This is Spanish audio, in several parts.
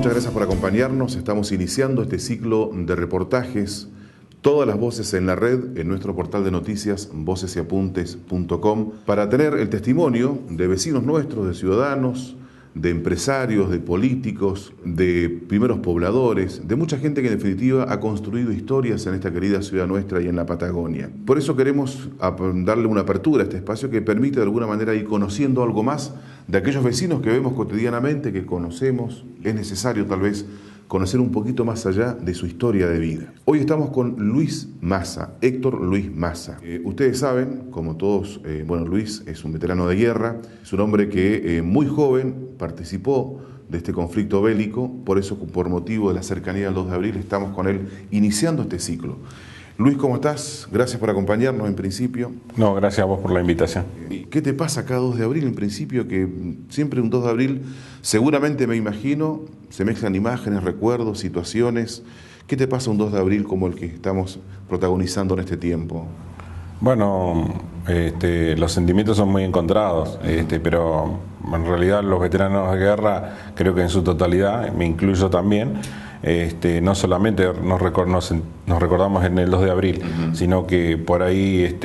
muchas gracias por acompañarnos. Estamos iniciando este ciclo de reportajes, todas las voces en la red, en nuestro portal de noticias vocesapuntes.com, para tener el testimonio de vecinos nuestros, de ciudadanos, de empresarios, de políticos, de primeros pobladores, de mucha gente que en definitiva ha construido historias en esta querida ciudad nuestra y en la Patagonia. Por eso queremos darle una apertura a este espacio que permite de alguna manera ir conociendo algo más de aquellos vecinos que vemos cotidianamente, que conocemos. Es necesario tal vez conocer un poquito más allá de su historia de vida. Hoy estamos con Luis Massa, Héctor Luis Massa. Ustedes saben, como todos, Luis es un veterano de guerra, es un hombre que muy joven participó de este conflicto bélico, por eso, por motivo de la cercanía del 2 de abril, estamos con él iniciando este ciclo. Luis, ¿cómo estás? Gracias por acompañarnos en principio. No, gracias a vos por la invitación. ¿Qué te pasa cada 2 de abril en principio? Que siempre un 2 de abril, seguramente me imagino, se mezclan imágenes, recuerdos, situaciones. ¿Qué te pasa un 2 de abril como el que estamos protagonizando en este tiempo? Bueno, los sentimientos son muy encontrados, pero en realidad los veteranos de guerra, creo que en su totalidad, me incluyo también, no solamente nos recordamos en el 2 de abril, sino que por ahí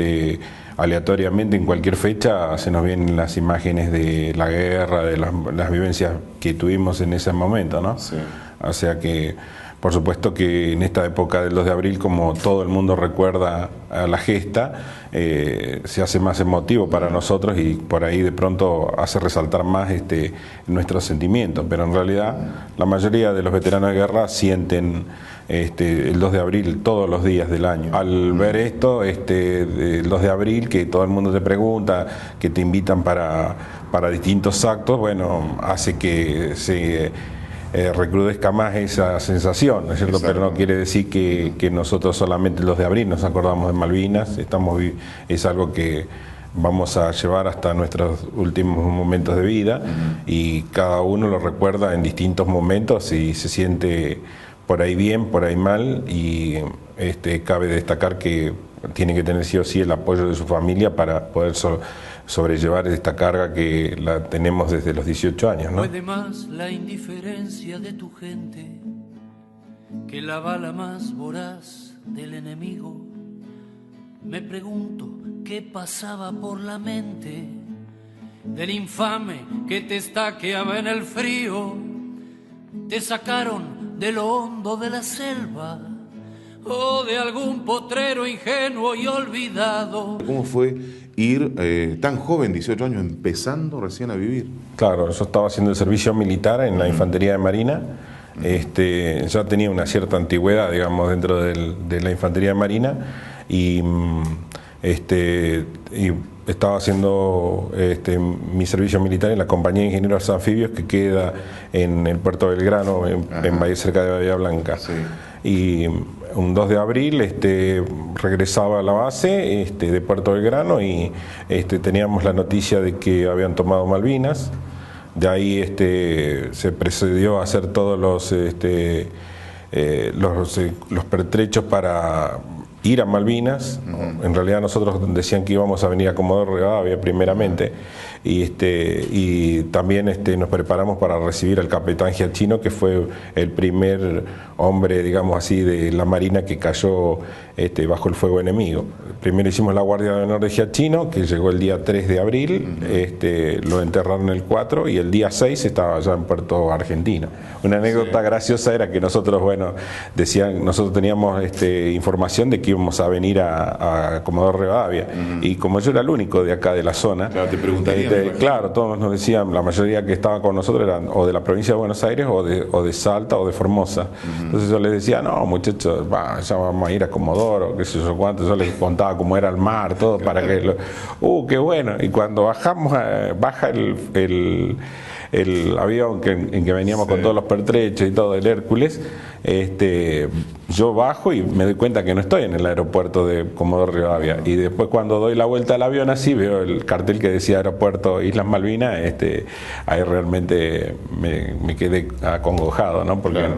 aleatoriamente en cualquier fecha se nos vienen las imágenes de la guerra, de las vivencias que tuvimos en ese momento, ¿no? Sí. O sea que, por supuesto que en esta época del 2 de abril, como todo el mundo recuerda a la gesta, se hace más emotivo para nosotros y por ahí de pronto hace resaltar más nuestros sentimientos. Pero en realidad la mayoría de los veteranos de guerra sienten el 2 de abril todos los días del año. Al ver esto, el 2 de abril, que todo el mundo te pregunta, que te invitan para distintos actos, bueno, hace que se recrudezca más esa sensación, ¿no es cierto? Pero no quiere decir que nosotros solamente el 2 de abril nos acordamos de Malvinas, es algo que vamos a llevar hasta nuestros últimos momentos de vida y cada uno lo recuerda en distintos momentos y se siente por ahí bien, por ahí mal y cabe destacar que tiene que tener sí o sí el apoyo de su familia para poder sobrellevar esta carga que la tenemos desde los 18 años, ¿no? Puede más la indiferencia de tu gente que la bala más voraz del enemigo. Me pregunto qué pasaba por la mente del infame que te estaqueaba en el frío. Te sacaron de lo hondo de la selva o de algún potrero ingenuo y olvidado. ¿Cómo fue ir tan joven, 18 años, empezando recién a vivir? Claro, yo estaba haciendo el servicio militar en la Infantería de Marina. Ya tenía una cierta antigüedad, digamos, dentro de la Infantería de Marina y estaba haciendo mi servicio militar en la Compañía de Ingenieros Anfibios que queda en el puerto de Belgrano, en Bahía, cerca de Bahía Blanca. Sí. Y un 2 de abril regresaba a la base de Puerto Belgrano y teníamos la noticia de que habían tomado Malvinas. De ahí se procedió a hacer todos los pertrechos para ir a Malvinas. En realidad nosotros decían que íbamos a venir a Comodoro Rivadavia primeramente y también nos preparamos para recibir al capitán Giachino, que fue el primer hombre, digamos así, de la Marina que cayó bajo el fuego enemigo. Primero hicimos la Guardia de Honor de Giachino, que llegó el día 3 de abril, lo enterraron el 4 y el día 6 estaba ya en Puerto Argentino. Una anécdota graciosa era que nosotros, nosotros teníamos información de que íbamos a venir a Comodoro Rivadavia y como yo era el único de acá de la zona, claro, te preguntarían, claro, todos nos decían, la mayoría que estaban con nosotros eran o de la provincia de Buenos Aires o de Salta o de Formosa. Entonces yo les decía, no muchachos, ya vamos a ir a Comodoro, qué sé yo cuánto. Yo les contaba cómo era el mar, todo, para que qué bueno. Y cuando baja el avión en que veníamos con todos los pertrechos y todo, el Hércules, yo bajo y me doy cuenta que no estoy en el aeropuerto de Comodoro Rivadavia. Y después cuando doy la vuelta al avión así, veo el cartel que decía Aeropuerto Islas Malvinas, ahí realmente me quedé acongojado, ¿no? Porque Claro.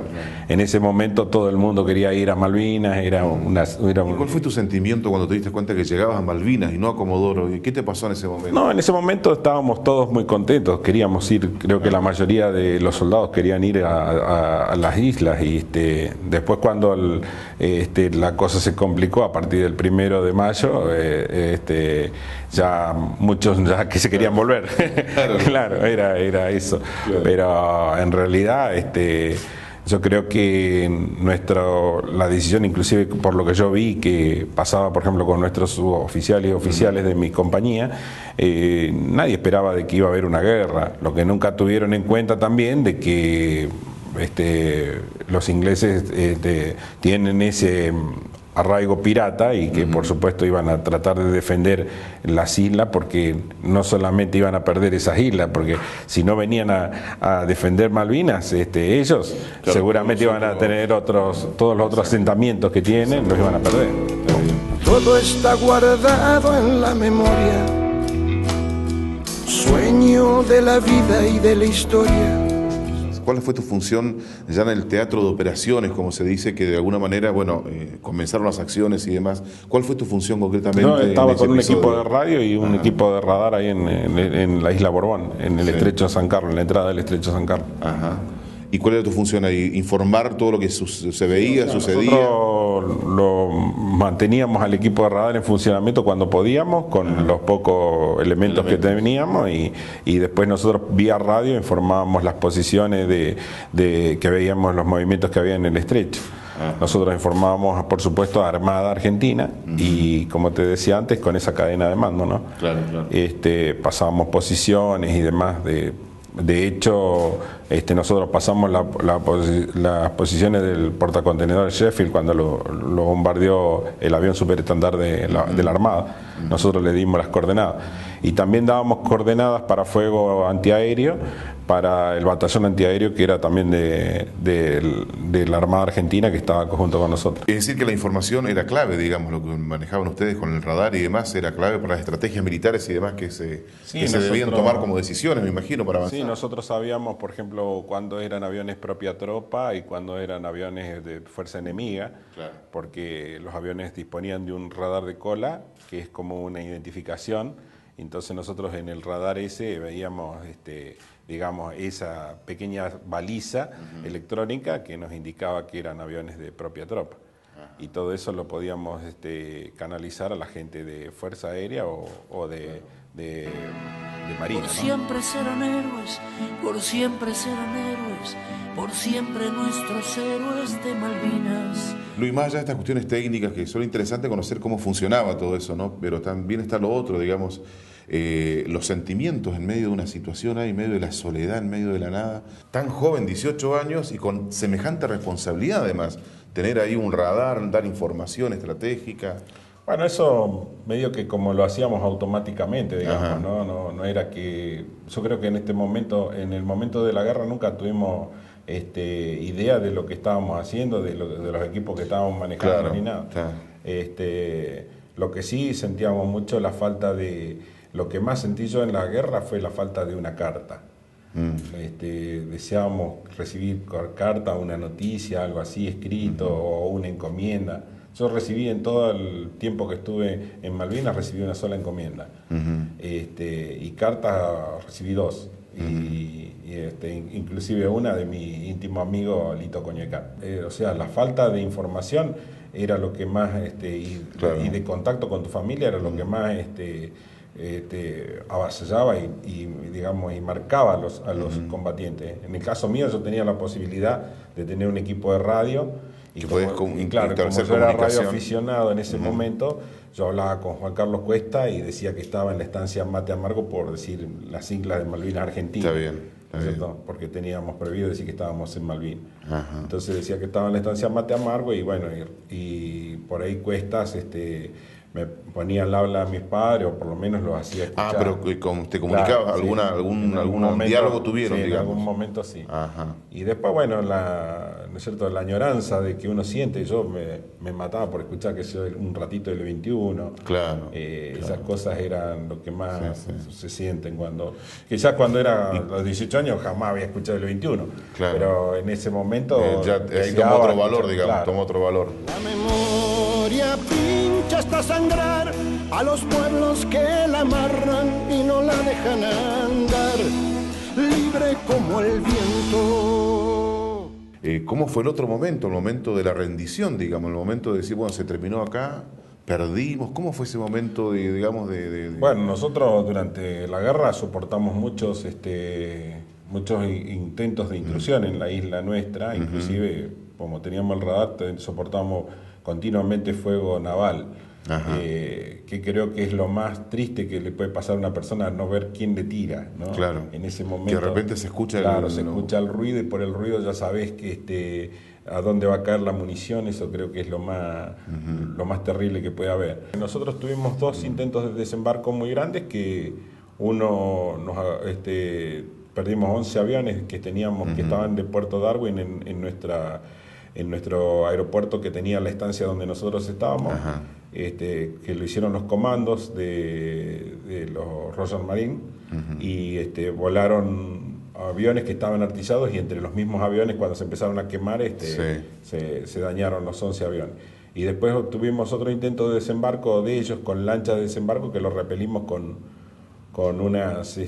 en ese momento todo el mundo quería ir a Malvinas, era ¿Y cuál fue tu sentimiento cuando te diste cuenta que llegabas a Malvinas y no a Comodoro? ¿Y qué te pasó en ese momento? No, en ese momento estábamos todos muy contentos, queríamos ir, creo que la mayoría de los soldados querían ir a las islas y después cuando la cosa se complicó a partir del 1 de mayo, ya muchos ya que se querían volver. Claro, era eso. Claro. Pero en realidad yo creo que la decisión, inclusive por lo que yo vi que pasaba, por ejemplo, con nuestros suboficiales y oficiales de mi compañía, nadie esperaba de que iba a haber una guerra. Lo que nunca tuvieron en cuenta también de que los ingleses tienen ese arraigo pirata y que por supuesto iban a tratar de defender las islas, porque no solamente iban a perder esas islas, porque si no venían a defender Malvinas, ellos Claro, seguramente iban a tener todos los otros asentamientos que tienen, los iban a perder. Todo está guardado en la memoria, sueño de la vida y de la historia. ¿Cuál fue tu función ya en el teatro de operaciones, como se dice, que de alguna manera, comenzaron las acciones y demás? ¿Cuál fue tu función concretamente? Yo estaba en ese con un episodio? equipo de radio y un equipo de radar ahí en la isla Borbón, en el estrecho de San Carlos, en la entrada del estrecho de San Carlos. Ajá. ¿Y cuál era tu función ahí? ¿Informar todo lo que se veía, sucedía? Nosotros lo manteníamos al equipo de radar en funcionamiento cuando podíamos, con los pocos elementos que teníamos, y después nosotros vía radio informábamos las posiciones de que veíamos, los movimientos que había en el estrecho. Nosotros informábamos, por supuesto, a Armada Argentina y, como te decía antes, con esa cadena de mando, ¿no? Claro, claro. Pasábamos posiciones y demás. De hecho, nosotros pasamos las posiciones del portacontenedor Sheffield cuando lo bombardeó el avión superestándar de la Armada. Nosotros le dimos las coordenadas. Y también dábamos coordenadas para fuego antiaéreo, para el batallón antiaéreo que era también de la Armada Argentina, que estaba junto con nosotros. Es decir, que la información era clave, digamos, lo que manejaban ustedes con el radar y demás, era clave para las estrategias militares y demás que se debían tomar como decisiones, me imagino, para avanzar. Sí, nosotros sabíamos, por ejemplo, cuándo eran aviones propia tropa y cuándo eran aviones de fuerza enemiga, Claro. porque los aviones disponían de un radar de cola, que es como una identificación. Entonces nosotros en el radar ese veíamos, digamos, esa pequeña baliza electrónica que nos indicaba que eran aviones de propia tropa. Y todo eso lo podíamos canalizar a la gente de Fuerza Aérea o de Marina, Por ¿no? siempre serán héroes, por siempre serán héroes, por siempre nuestros héroes de Malvinas. Luis, más allá de estas cuestiones técnicas, que son interesantes conocer cómo funcionaba todo eso, ¿no? Pero también está lo otro, digamos, los sentimientos en medio de una situación ahí, en medio de la soledad, en medio de la nada. Tan joven, 18 años, y con semejante responsabilidad además. Tener ahí un radar, dar información estratégica. Bueno, eso medio que como lo hacíamos automáticamente, digamos, no era que... Yo creo que en el momento de la guerra nunca tuvimos idea de lo que estábamos haciendo, de los equipos que estábamos manejando, Claro, ni nada. claro. Lo que sí sentíamos mucho la falta de... Lo que más sentí yo en la guerra fue la falta de una carta. Deseábamos recibir carta, una noticia, algo así escrito, o una encomienda. Yo recibí en todo el tiempo que estuve en Malvinas, recibí una sola encomienda. Y cartas recibí dos. Inclusive una de mi íntimo amigo Lito Coñeca. O sea, la falta de información era lo que más, Claro. y de contacto con tu familia era lo que más avasallaba y digamos, y marcaba a los combatientes. En el caso mío yo tenía la posibilidad de tener un equipo de radio y, podés claro, como establecer yo era comunicación. radioaficionado en ese momento, yo hablaba con Juan Carlos Cuesta y decía que estaba en la estancia Mate Amargo, por decir las siglas de Malvinas Argentina. Está bien, está bien. Porque teníamos prohibido decir que estábamos en Malvinas. Ajá. Entonces decía que estaba en la estancia Mate Amargo y bueno, y por ahí Cuestas me ponía al habla a mis padres, o por lo menos los hacía escuchar. Pero te comunicabas, Claro, sí. algún momento, diálogo tuvieron, sí, digamos. en algún momento sí. Ajá. Y después, bueno, es cierto?, la añoranza de que uno siente. Yo me mataba por escuchar que sea un ratito del 21. Claro. Esas cosas eran lo que más se sienten cuando... Quizás cuando era a los 18 años jamás había escuchado el 21. Claro. Pero en ese momento... ahí tomó otro valor, digamos, claro. Tomó otro valor. La memoria pincha hasta sangrar a los pueblos que la amarran y no la dejan andar, libre como el viento. ¿Cómo fue el otro momento, el momento de la rendición, digamos, el momento de decir, bueno, se terminó acá, perdimos? ¿Cómo fue ese momento, Bueno, nosotros durante la guerra soportamos muchos intentos de intrusión en la isla nuestra, inclusive como teníamos el radar, soportamos continuamente fuego naval. Que creo que es lo más triste que le puede pasar a una persona, no ver quién le tira, ¿no? Claro. En ese momento. Que de repente se escucha escucha el ruido, y por el ruido ya sabes que a dónde va a caer la munición. Eso creo que es lo más terrible que puede haber. Nosotros tuvimos 2 intentos de desembarco muy grandes, que perdimos 11 aviones que teníamos, que estaban de Puerto Darwin en nuestro aeropuerto, que tenía la estancia donde nosotros estábamos. Que lo hicieron los comandos de los Royal Marine, y volaron aviones que estaban artillados, y entre los mismos aviones, cuando se empezaron a quemar, se dañaron los 11 aviones. Y después tuvimos otro intento de desembarco de ellos con lanchas de desembarco, que los repelimos con unas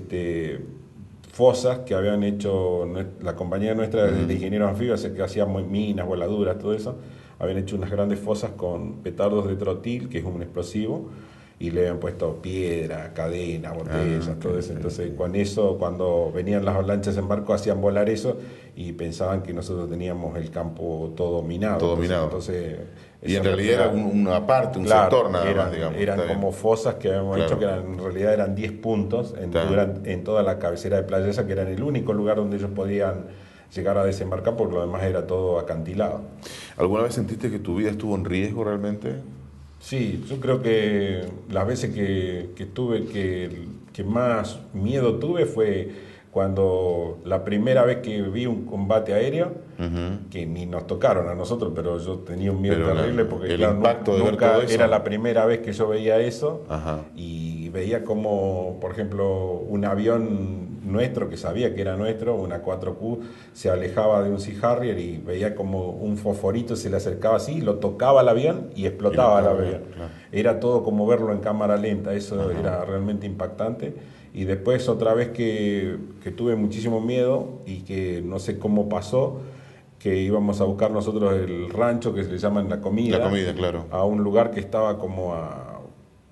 fosas que habían hecho la compañía nuestra de ingenieros anfibios, que hacíamos minas, voladuras, todo eso. Habían hecho unas grandes fosas con petardos de trotil, que es un explosivo, y le habían puesto piedra, cadena, botellas, todo eso. Entonces, con eso, cuando venían las lanchas en barco, hacían volar eso, y pensaban que nosotros teníamos el campo todo minado. Entonces, y en realidad era una parte, un sector nada más, digamos. Eran como fosas que habíamos hecho, que en realidad eran 10 puntos en toda la cabecera de playa esa, que era el único lugar donde ellos podían llegar a desembarcar, porque lo demás era todo acantilado. ¿Alguna vez sentiste que tu vida estuvo en riesgo realmente? Sí, yo creo que las veces que tuve que más miedo tuve fue cuando la primera vez que vi un combate aéreo, que ni nos tocaron a nosotros, pero yo tenía un miedo terrible, porque el impacto de ver todo eso. Era la primera vez que yo veía eso. Y veía como, por ejemplo, un avión nuestro, que sabía que era nuestro, una 4Q, se alejaba de un Sea Harrier, y veía como un fosforito se le acercaba así, lo tocaba el avión y explotaba el avión. Claro. Era todo como verlo en cámara lenta, eso era realmente impactante. Y después, otra vez que tuve muchísimo miedo, y que no sé cómo pasó, que íbamos a buscar nosotros el rancho, que se le llama La Comida. La Comida, claro. A un lugar que estaba como a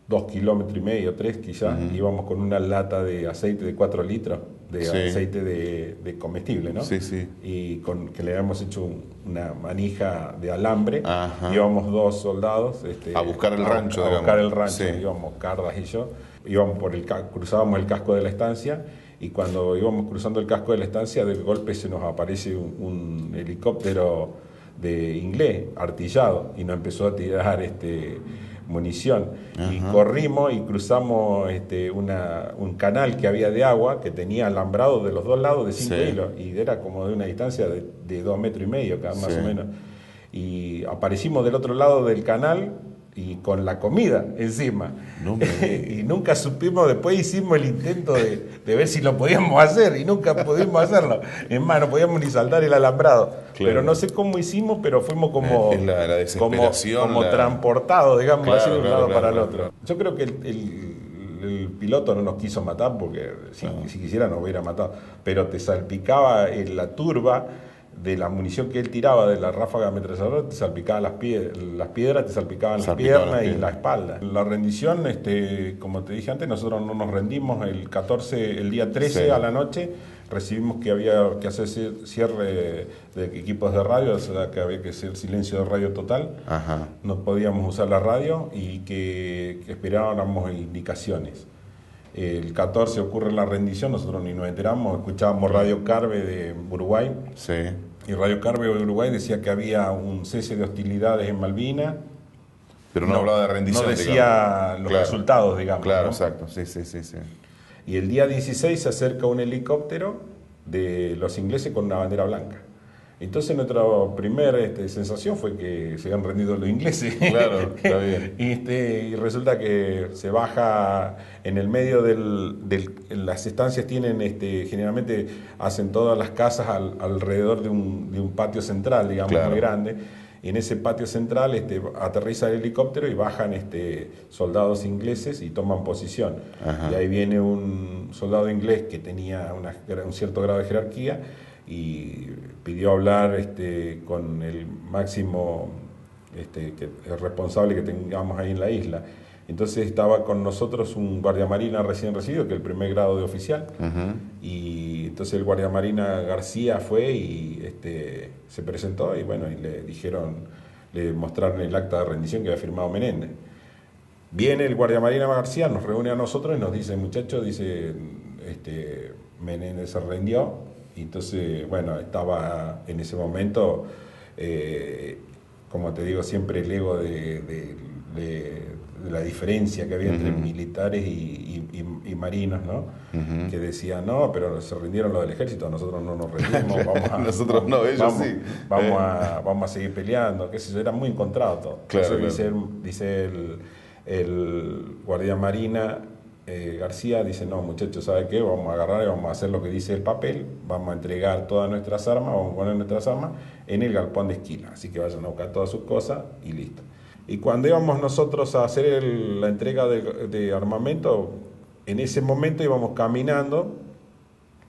2,5 kilómetros, 3 quizás. Íbamos con una lata de aceite de 4 litros, de aceite de comestible, ¿no? Sí, sí. Y que le habíamos hecho una manija de alambre. Íbamos 2 soldados. A buscar el rancho, a buscar el rancho. Íbamos Cardas y yo. Íbamos cruzábamos el casco de la estancia, y cuando íbamos cruzando el casco de la estancia, de golpe se nos aparece un helicóptero de inglés artillado, y nos empezó a tirar munición. Y corrimos y cruzamos un canal que había de agua, que tenía alambrado de los 2 lados de 5 hilos, y era como de una distancia de 2,5 metros más o menos. Y aparecimos del otro lado del canal, y con la comida encima. Y nunca supimos, después hicimos el intento de ver si lo podíamos hacer, y nunca pudimos hacerlo. Es más, no podíamos ni saltar el alambrado. Claro. Pero no sé cómo hicimos, pero fuimos como la desesperación, como transportados, digamos, así de un lado para el otro. Yo creo que el piloto no nos quiso matar, porque si quisiera nos hubiera matado, pero te salpicaba la turba de la munición que él tiraba, de la ráfaga ametralladora, te salpicaban las piedras, te salpicaban las piernas y la espalda. La rendición, como te dije antes, nosotros no nos rendimos. El día 13 a la noche recibimos que había que hacer cierre de equipos de radio, o sea, que había que hacer silencio de radio total. No podíamos usar la radio, y que esperábamos indicaciones. El 14 ocurre la rendición, nosotros ni nos enteramos, escuchábamos Radio Carve de Uruguay. Y Radio Carve de Uruguay decía que había un cese de hostilidades en Malvinas. Pero no hablaba de rendición. No decía los resultados, digamos. Claro, ¿no? Exacto, sí. Y el día 16 se acerca un helicóptero de los ingleses con una bandera blanca. Entonces nuestra primera sensación fue que se habían rendido los ingleses. Claro, está bien. Y resulta que se baja en el medio las estancias tienen, generalmente hacen todas las casas alrededor de un patio central, digamos, Claro. muy grande. Y en ese patio central aterriza el helicóptero y bajan soldados ingleses y toman posición. Ajá. Y ahí viene un soldado inglés que tenía un cierto grado de jerarquía y pidió hablar con el máximo el responsable que tengamos ahí en la isla. Entonces estaba con nosotros un guardiamarina recién recibido, que es el primer grado de oficial. Ujú. Y entonces el guardiamarina García fue y se presentó y bueno, y le mostraron el acta de rendición que había firmado Menéndez. Viene el guardiamarina García, nos reúne a nosotros y nos dice, muchachos, Menéndez se rindió. Y entonces, bueno, estaba en ese momento, como te digo, siempre el ego de la diferencia que había entre militares y marinos, ¿no? Que decían, no, pero se rindieron los del ejército, nosotros no nos rendimos, Nosotros no, ellos sí. Vamos a seguir peleando, qué sé yo, era muy encontrado todo. Claro, Entonces dice el guardiamarina García, dice, no muchachos, ¿sabe qué? Vamos a agarrar y vamos a hacer lo que dice el papel, vamos a entregar todas nuestras armas, vamos a poner nuestras armas en el galpón de Esquila, así que vayan a buscar todas sus cosas y listo. Y cuando íbamos nosotros a hacer la entrega de armamento, en ese momento íbamos caminando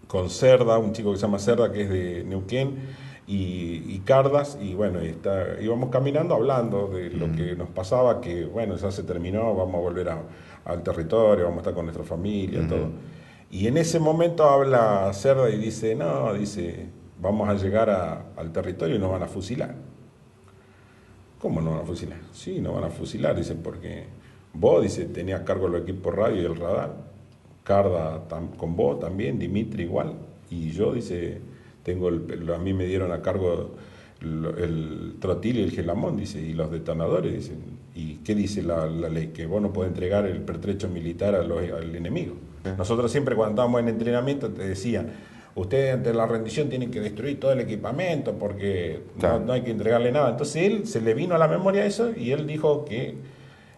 con Cerda, un chico que se llama Cerda, que es de Neuquén, y Cardas, y bueno, íbamos caminando hablando de lo que nos pasaba, que bueno, ya se terminó, vamos a volver al territorio, vamos a estar con nuestra familia, todo. Y en ese momento habla Cerda y dice, vamos a llegar al territorio y nos van a fusilar. ¿Cómo no van a fusilar? Sí, nos van a fusilar, dice, porque vos, dice, tenías a cargo el equipo radio y el radar, Carda con vos también, Dimitri igual, y yo, dice, a mí me dieron a cargo el trotil y el gelamón, dice, y los detonadores, dice, ¿y qué dice la ley? Que vos no podés entregar el pertrecho militar al enemigo. Nosotros siempre cuando estábamos en entrenamiento te decían, ustedes ante la rendición tienen que destruir todo el equipamiento porque no hay que entregarle nada. Entonces él se le vino a la memoria eso y él dijo que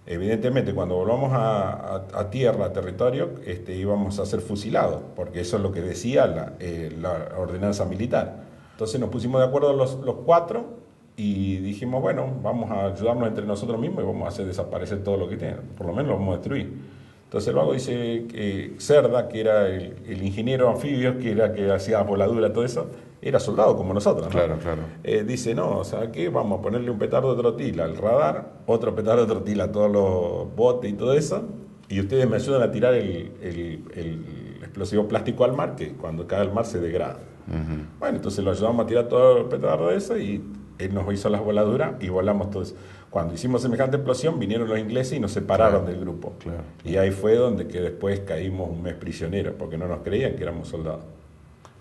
evidentemente cuando volvamos a tierra, a territorio, íbamos a ser fusilados, porque eso es lo que decía la ordenanza militar. Entonces nos pusimos de acuerdo los cuatro y dijimos, bueno, vamos a ayudarnos entre nosotros mismos y vamos a hacer desaparecer todo lo que tienen, por lo menos lo vamos a destruir. Entonces luego dice Cerda, que era el ingeniero anfibio, que era que hacía voladura, todo eso, era soldado como nosotros, ¿no? Claro, claro. Dice, no, ¿sabes qué? Vamos a ponerle un petardo de trotil al radar, otro petardo de trotil a todos los botes y todo eso, y ustedes me ayudan a tirar el explosivo plástico al mar, que cuando cae al mar se degrada. Bueno, entonces lo ayudamos a tirar todo el petardo de eso y él nos hizo las voladuras y volamos todos. Cuando hicimos semejante explosión vinieron los ingleses y nos separaron del grupo. Claro. Y ahí fue donde que después caímos un mes prisioneros, porque no nos creían que éramos soldados.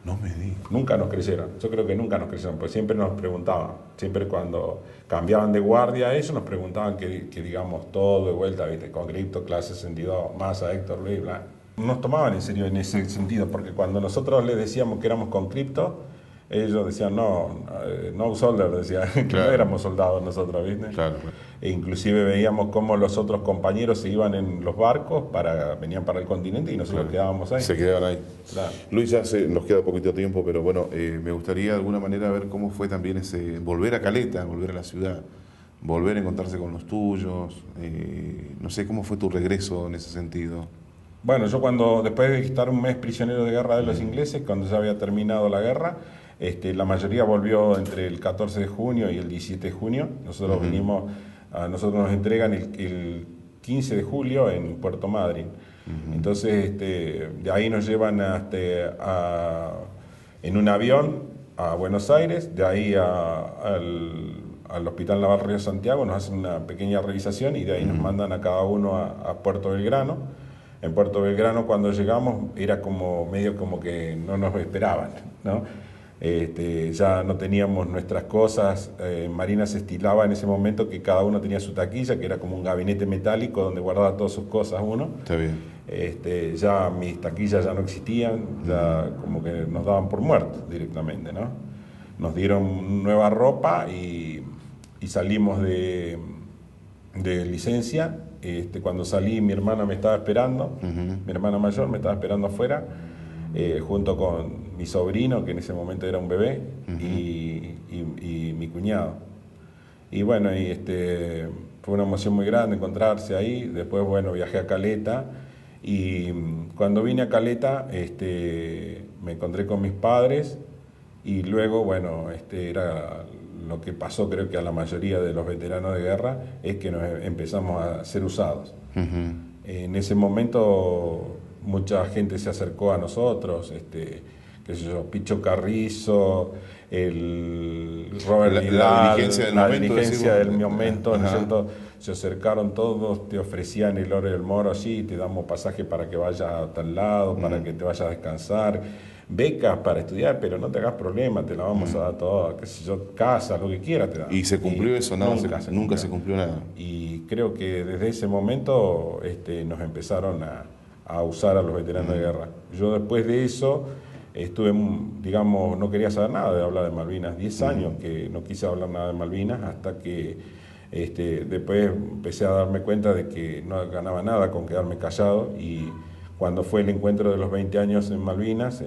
No me digas. Nunca nos creyeron, yo creo que nunca nos creyeron, porque siempre nos preguntaban, siempre cuando cambiaban de guardia ellos nos preguntaban que digamos todo de vuelta, ¿viste? Con cripto, clase 62, masa, Héctor, Luis, bla. No nos tomaban en serio en ese sentido, porque cuando nosotros les decíamos que éramos con cripto, ellos decían, no soldier, decían, que Claro. no éramos soldados nosotros, ¿viste? Claro. E inclusive veíamos cómo los otros compañeros se iban en los barcos, venían para el continente y nosotros quedábamos ahí. Se quedaban ahí. Claro. Luis, nos queda poquito tiempo, pero bueno, me gustaría de alguna manera ver cómo fue también ese volver a Caleta, volver a la ciudad, volver a encontrarse con los tuyos. No sé, ¿cómo fue tu regreso en ese sentido? Bueno, yo después de estar un mes prisionero de guerra de los ingleses, cuando ya había terminado la guerra, la mayoría volvió entre el 14 de junio y el 17 de junio. Nosotros nosotros nos entregan el 15 de julio en Puerto Madryn. Entonces, de ahí nos llevan en un avión a Buenos Aires, de ahí al Hospital Naval Río Santiago, nos hacen una pequeña revisación y de ahí nos mandan a cada uno a Puerto Belgrano. En Puerto Belgrano cuando llegamos era medio como que no nos esperaban, ¿no? Ya no teníamos nuestras cosas, Marina se estilaba en ese momento que cada uno tenía su taquilla, que era como un gabinete metálico donde guardaba todas sus cosas uno. Está bien. Ya mis taquillas ya no existían, ya como que nos daban por muertos directamente, ¿no? nos dieron nueva ropa y salimos de licencia. Cuando salí, mi hermana me estaba esperando, mi hermana mayor me estaba esperando afuera, junto con mi sobrino, que en ese momento era un bebé, y mi cuñado. Y bueno, fue una emoción muy grande encontrarse ahí. Después, bueno, viajé a Caleta, y cuando vine a Caleta, me encontré con mis padres, y luego, bueno, era lo que pasó, creo que a la mayoría de los veteranos de guerra, es que nos empezamos a ser usados. En ese momento mucha gente se acercó a nosotros, qué sé yo, Picho Carrizo, el Robert Vidal, la dirigencia del momento, ¿no es cierto? Se acercaron todos, te ofrecían el oro y el moro, sí, te damos pasaje para que vayas a tal lado, para que te vayas a descansar, becas para estudiar, pero no te hagas problema, te la vamos a dar todo, qué sé yo, casa, lo que quieras te dan. ¿Y se cumplió eso? Nada, nunca se cumplió nada. Y creo que desde ese momento nos empezaron a usar a los veteranos de guerra. Yo después de eso estuve, digamos, no quería saber nada de hablar de Malvinas, 10 años que no quise hablar nada de Malvinas, hasta que después empecé a darme cuenta de que no ganaba nada con quedarme callado, y cuando fue el encuentro de los 20 años en Malvinas,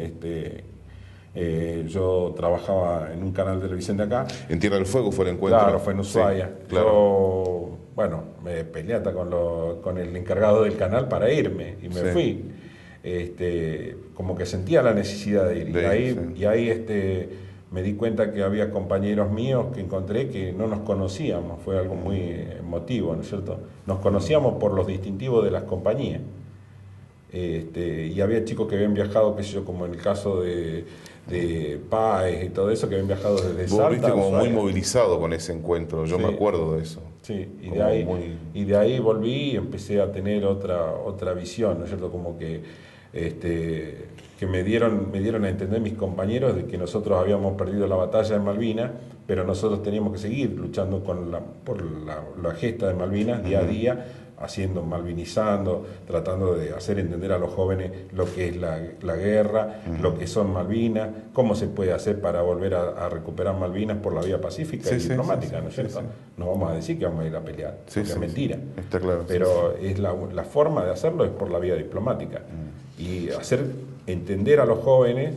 yo trabajaba en un canal de televisión de acá. ¿En Tierra del Fuego fue el encuentro? Claro, fue en Ushuaia. Sí, claro. Yo, bueno, me peleé hasta con el encargado del canal para irme, y me fui. Como que sentía la necesidad de ir. Y ahí me di cuenta que había compañeros míos que encontré que no nos conocíamos. Fue algo muy emotivo, ¿no es cierto? Nos conocíamos por los distintivos de las compañías. Y había chicos que habían viajado, qué sé yo, como en el caso de Páez y todo eso, que habían viajado desde Salta. Vos viste como muy movilizado con ese encuentro, yo me acuerdo de eso. Sí, y de ahí volví y empecé a tener otra visión, ¿no es cierto? Como que me dieron a entender mis compañeros de que nosotros habíamos perdido la batalla en Malvinas, pero nosotros teníamos que seguir luchando por la gesta de Malvinas día a día, malvinizando, tratando de hacer entender a los jóvenes lo que es la guerra, lo que son Malvinas, cómo se puede hacer para volver a recuperar Malvinas por la vía pacífica y diplomática, ¿no es cierto? No vamos a decir que vamos a ir a pelear, porque es mentira. Está claro. Pero es la forma de hacerlo es por la vía diplomática. Y hacer entender a los jóvenes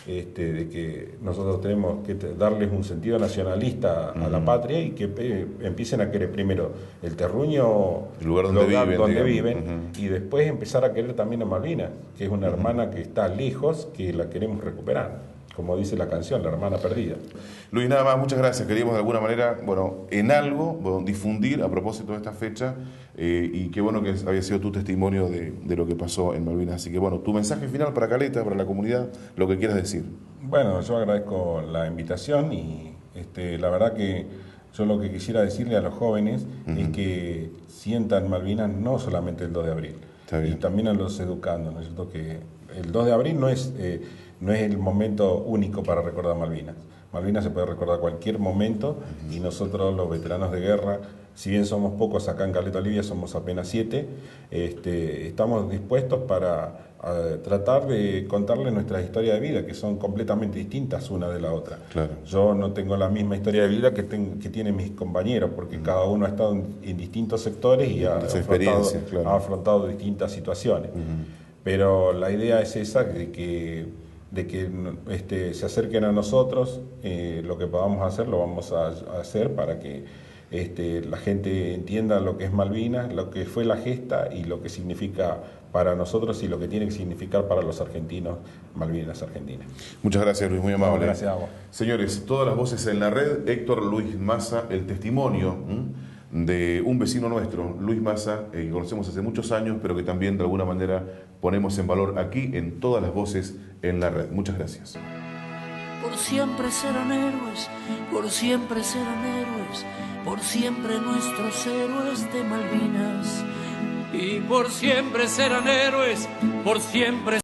de que nosotros tenemos que darles un sentido nacionalista a la patria, y que empiecen a querer primero el terruño, el lugar donde viven, y después empezar a querer también a Malvinas, que es una hermana que está lejos, que la queremos recuperar, como dice la canción, la hermana perdida. Luis, nada más, muchas gracias. Queríamos de alguna manera, en algo, difundir a propósito de esta fecha, y qué bueno que había sido tu testimonio de lo que pasó en Malvinas. Así que tu mensaje final para Caleta, para la comunidad, lo que quieras decir. Bueno, yo agradezco la invitación, y la verdad que yo lo que quisiera decirle a los jóvenes es que sientan Malvinas no solamente el 2 de abril, y también a los educandos, ¿no es cierto? Que el 2 de abril no es el momento único para recordar Malvinas. Malvinas se puede recordar cualquier momento, y nosotros, los veteranos de guerra, si bien somos pocos acá en Caleta Olivia, somos apenas 7, estamos dispuestos para tratar de contarles nuestras historias de vida, que son completamente distintas una de la otra. Claro. Yo no tengo la misma historia de vida que tienen mis compañeros, porque cada uno ha estado en distintos sectores y ha afrontado distintas situaciones. Pero la idea es esa, de que se acerquen a nosotros, lo que podamos hacer lo vamos a hacer para que la gente entienda lo que es Malvinas, lo que fue la gesta y lo que significa para nosotros y lo que tiene que significar para los argentinos, Malvinas Argentinas. Muchas gracias, Luis, muy amable. Gracias a vos. Señores, todas las voces en la red, Héctor Luis Maza, el testimonio de un vecino nuestro, Luis Maza, que conocemos hace muchos años, pero que también de alguna manera ponemos en valor aquí en todas las voces en la red. Muchas gracias. Por siempre serán héroes, por siempre serán héroes, por siempre nuestros héroes de Malvinas. Y por siempre serán héroes, por siempre